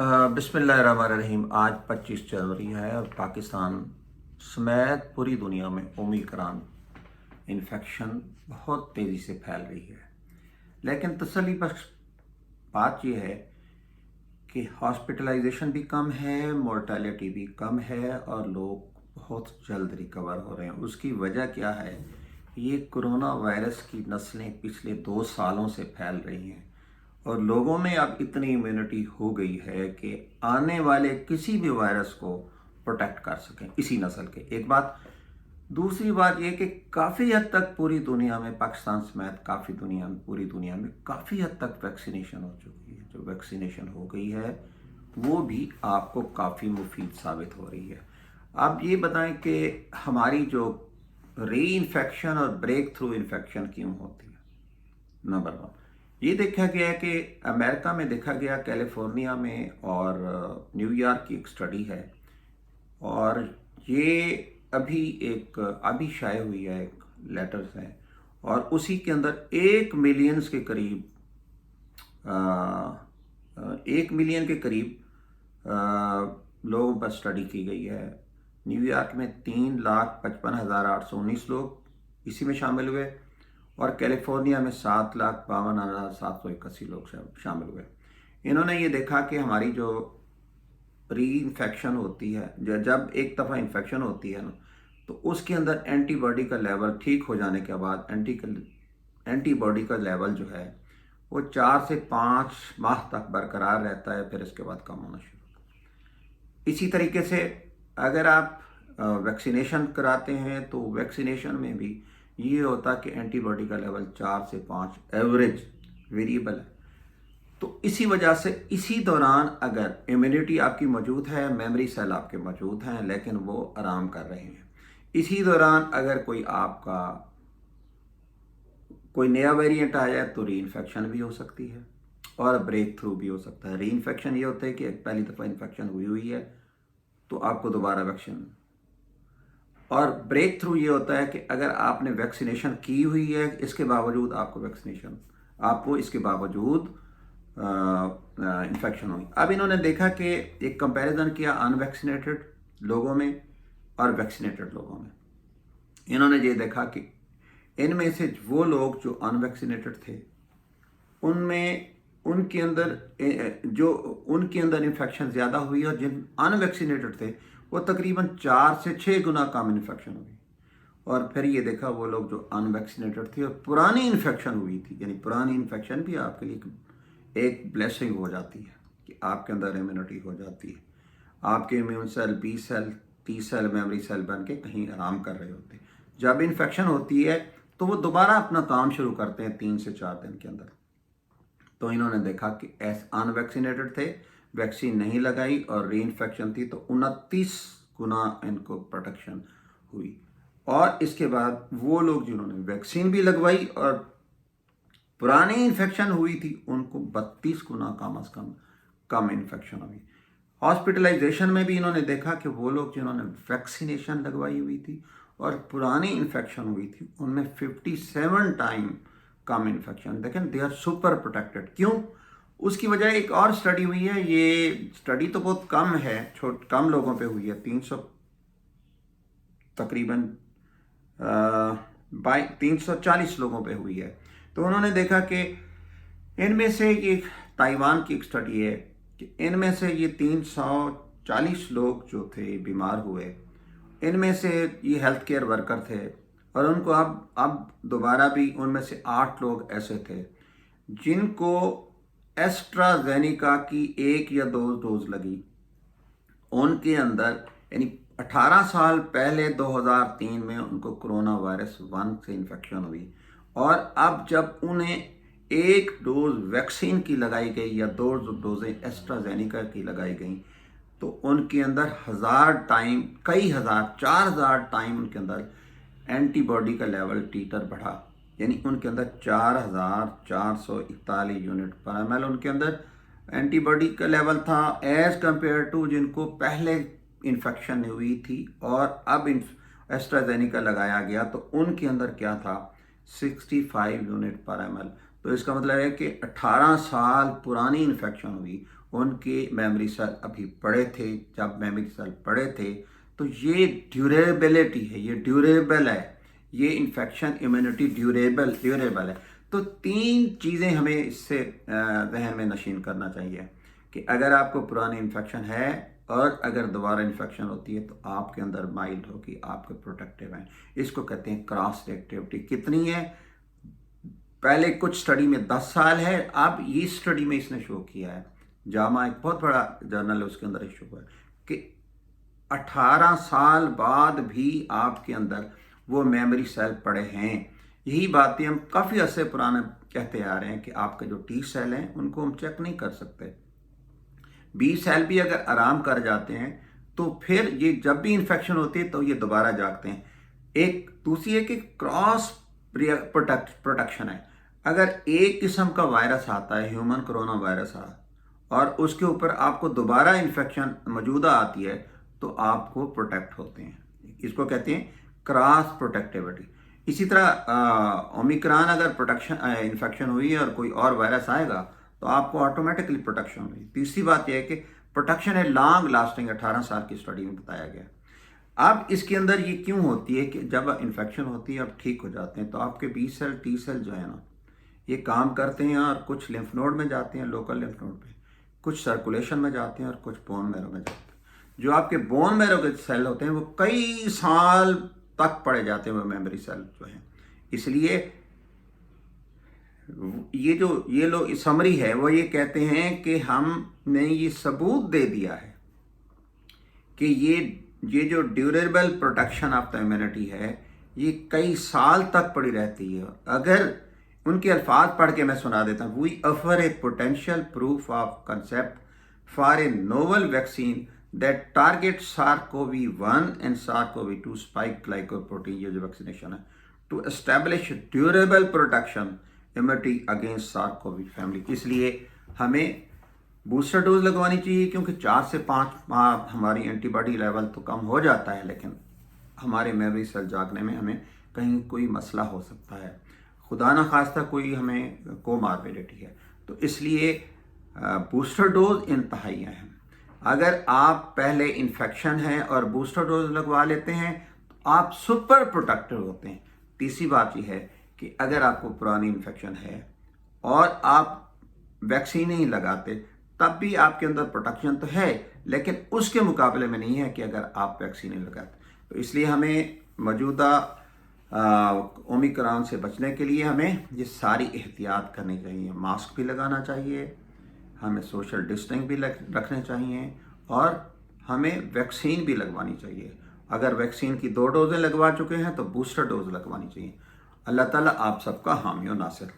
बिस्मिल्लाहिर्रहमानिर्रहीम। आज 25 जनवरी है और पाकिस्तान समेत पूरी दुनिया में ओमिक्रॉन इन्फेक्शन बहुत तेज़ी से फैल रही है। लेकिन तसल्ली बख्श बात यह है कि हॉस्पिटलाइजेशन भी कम है, मोर्टेलिटी भी कम है और लोग बहुत जल्द रिकवर हो रहे हैं। उसकी वजह क्या है? ये कोरोना वायरस की नस्लें पिछले 2 सालों से फैल रही हैं और लोगों में अब इतनी इम्यूनिटी हो गई है कि आने वाले किसी भी वायरस को प्रोटेक्ट कर सकें इसी नस्ल के। एक बात। दूसरी बात यह कि काफ़ी हद तक पूरी दुनिया में, पाकिस्तान समेत पूरी दुनिया में काफ़ी हद तक वैक्सीनेशन हो चुकी है। जो वैक्सीनेशन हो गई है वो भी आपको काफ़ी मुफीद साबित हो रही है। अब ये बताएं कि हमारी जो री इन्फेक्शन और ब्रेक थ्रू इन्फेक्शन क्यों होती है? नंबर 1, ये देखा गया कि अमेरिका में देखा गया, कैलिफोर्निया में और न्यूयॉर्क की एक स्टडी है और ये अभी शाये हुई है, एक लेटर्स हैं और उसी के अंदर 1 मिलियन के करीब 1 मिलियन के करीब लोगों पर स्टडी की गई है। न्यूयॉर्क में 3,55,819 लोग इसी में शामिल हुए और कैलिफोर्निया में 7,52,781 लोग शामिल हुए। इन्होंने ये देखा कि हमारी जो री इन्फेक्शन होती है, जब एक दफ़ा इन्फेक्शन होती है ना, तो उसके अंदर एंटीबॉडी का लेवल ठीक हो जाने के बाद एंटीबॉडी का लेवल जो है वो 4 से 5 माह तक बरकरार रहता है, फिर इसके बाद कम होना शुरू होता है। इसी तरीके से अगर आप वैक्सीनेशन कराते हैं तो वैक्सीनेशन में भी ये होता कि एंटीबॉडी का लेवल 4 से 5 एवरेज वेरिएबल है। तो इसी वजह से इसी दौरान अगर इम्यूनिटी आपकी मौजूद है, मेमोरी सेल आपके मौजूद हैं लेकिन वो आराम कर रहे हैं, इसी दौरान अगर कोई नया वेरिएंट आ जाए तो री इन्फेक्शन भी हो सकती है और ब्रेक थ्रू भी हो सकता है। री इन्फेक्शन ये होता है कि पहली दफ़ा इन्फेक्शन हुई है तो आपको दोबारा वैक्सीन, और ब्रेक थ्रू ये होता है कि अगर आपने वैक्सीनेशन की हुई है इसके बावजूद आपको इसके बावजूद इन्फेक्शन हुई। अब इन्होंने देखा कि एक कंपैरिजन किया अनवैक्सीनेटेड लोगों में और वैक्सीनेटेड लोगों में। इन्होंने ये देखा कि इनमें से वो लोग जो अनवैक्सीनेटेड थे उनके अंदर इन्फेक्शन ज़्यादा हुई और जिन अनवैक्सीनेटेड थे वो तकरीबन 4 से 6 गुना कम इन्फेक्शन हुई। और फिर ये देखा वो लोग जो अनवैक्सीनेटेड थे और पुरानी इन्फेक्शन हुई थी, यानी पुरानी इन्फेक्शन भी आपके लिए एक ब्लेसिंग हो जाती है कि आपके अंदर इम्यूनिटी हो जाती है, आपके immune cell, B cell, T cell, memory cell बन के कहीं आराम कर रहे होते हैं। जब इन्फेक्शन होती है तो वो दोबारा अपना काम शुरू करते हैं 3 से 4 दिन के अंदर। तो इन्होंने देखा कि अनवैक्सीनेटेड थे, वैक्सीन नहीं लगाई और री इन्फेक्शन थी तो 29 गुना इनको प्रोटेक्शन हुई। और इसके बाद वो लोग जिन्होंने वैक्सीन भी लगवाई और पुरानी इन्फेक्शन हुई थी उनको 32 गुना कम इन्फेक्शन हुई। हॉस्पिटलाइजेशन में भी इन्होंने देखा कि वो लोग जिन्होंने वैक्सीनेशन लगवाई हुई थी और पुरानी इन्फेक्शन हुई थी उनमें 57 टाइम कम इन्फेक्शन। देखें, दे आर सुपर प्रोटेक्टेड। क्यों? उसकी वजह एक और स्टडी हुई है। ये स्टडी तो बहुत कम है, कम लोगों पे हुई है, 300 तकरीबन 340 लोगों पे हुई है। तो उन्होंने देखा कि इनमें से ये ताइवान की एक स्टडी है कि इनमें से ये 340 लोग जो थे बीमार हुए, इनमें से ये हेल्थ केयर वर्कर थे और उनको अब दोबारा भी उनमें से 8 लोग ऐसे थे जिनको एस्ट्राजेनिका की 1 या 2 डोज लगी। उनके अंदर यानी 18 साल पहले 2003 में उनको कोरोना वायरस 1 से इन्फेक्शन हुई और अब जब उन्हें 1 डोज वैक्सीन की लगाई गई या 2 डोजें एस्ट्राजेनिका की लगाई गई तो उनके अंदर 4,000 टाइम उनके अंदर एंटीबॉडी का लेवल टीटर बढ़ा। यानी उनके अंदर 4,441 यूनिट पर ml उनके अंदर एंटीबॉडी का लेवल था एज कंपेयर टू जिनको पहले इन्फेक्शन हुई थी और अब एस्ट्राजेनिका लगाया गया तो उनके अंदर क्या था, 65 यूनिट पर ml। तो इसका मतलब है कि 18 साल पुरानी इन्फेक्शन हुई उनके मेमोरी सेल अभी बड़े थे। जब मेमोरी सेल बड़े थे तो ये ड्यूरेबिलिटी है, ये ड्यूरेबल है, ये इन्फेक्शन इम्यूनिटी ड्यूरेबल है। तो 3 चीज़ें हमें इससे जहन में नशीन करना चाहिए कि अगर आपको पुरानी इन्फेक्शन है और अगर दोबारा इन्फेक्शन होती है तो आपके अंदर माइल्ड होगी, आपके प्रोटेक्टिव हैं। इसको कहते हैं क्रॉस रिएक्टिविटी। कितनी है? पहले कुछ स्टडी में 10 साल है, अब ये स्टडी में इसने शो किया है, जामा एक बहुत बड़ा जर्नल है, उसके अंदर शो हुआ है कि 18 साल बाद भी आपके अंदर वो मेमोरी सेल पड़े हैं। यही बातें हम काफ़ी अरसे पुराने कहते आ रहे हैं कि आपके जो टी सेल हैं उनको हम चेक नहीं कर सकते। बी सेल भी अगर आराम कर जाते हैं तो फिर ये जब भी इन्फेक्शन होती है तो ये दोबारा जागते हैं। एक दूसरी है कि क्रॉस प्रोटेक्शन है। अगर एक किस्म का वायरस आता है, ह्यूमन कोरोना वायरस और उसके ऊपर आपको दोबारा इन्फेक्शन मौजूदा आती है तो आपको प्रोटेक्ट होते हैं। इसको कहते हैं क्रॉस प्रोटेक्टिविटी। इसी तरह ओमिक्रॉन अगर इन्फेक्शन हुई और कोई और वायरस आएगा तो आपको ऑटोमेटिकली प्रोटेक्शन हुई। तीसरी बात यह है कि प्रोटेक्शन है लॉन्ग लास्टिंग, 18 साल की स्टडी में बताया गया। अब इसके अंदर ये क्यों होती है कि जब इन्फेक्शन होती है और ठीक हो जाते हैं तो आपके बी सेल टी सेल जो है ना, ये काम करते हैं और कुछ लिम्फ नोड में जाते हैं, लोकल लिम्फ नोड पे, कुछ सर्कुलेशन में जाते हैं और कुछ बोन मैरो में जाते हैं। जो आपके बोन मैरो के सेल होते हैं वो कई साल तक पड़े जाते हैं, वो मेमोरी सेल जो हैं। इसलिए ये लोग समरी है वो ये कहते हैं कि हमने ये सबूत दे दिया है कि ये जो durable protection of the immunity है ये कई साल तक पड़ी रहती है। अगर उनके अल्फाज पढ़ के मैं सुना देता हूँ, we offer a potential proof of concept for a novel vaccine that target SARS-CoV-1 and SARS-CoV-2 spike glycoprotein, ये जो वैक्सीनेशन है, to establish durable protection immunity against SARS-CoV family. इसलिए हमें बूस्टर डोज लगवानी चाहिए क्योंकि 4 से 5 माह हमारी एंटीबॉडी लेवल तो कम हो जाता है, लेकिन हमारे मेमोरी सेल जागने में हमें कहीं कोई मसला हो सकता है, खुदा ना खास्ता कोई हमें कोमार्बिडिटी है। तो इसलिए बूस्टर डोज इंतहाई अहम। अगर आप पहले इन्फेक्शन है और बूस्टर डोज लगवा लेते हैं तो आप सुपर प्रोटेक्टिव होते हैं। तीसरी बात यह है कि अगर आपको पुरानी इन्फेक्शन है और आप वैक्सीन नहीं लगाते तब भी आपके अंदर प्रोटेक्शन तो है, लेकिन उसके मुकाबले में नहीं है कि अगर आप वैक्सीन नहीं लगाते। तो इसलिए हमें मौजूदा ओमिक्रॉन से बचने के लिए हमें ये सारी एहतियात करनी चाहिए। मास्क भी लगाना चाहिए, हमें सोशल डिस्टेंस भी रखने चाहिए और हमें वैक्सीन भी लगवानी चाहिए। अगर वैक्सीन की 2 डोजें लगवा चुके हैं तो बूस्टर डोज लगवानी चाहिए। अल्लाह ताला आप सबका हामी और नासिर।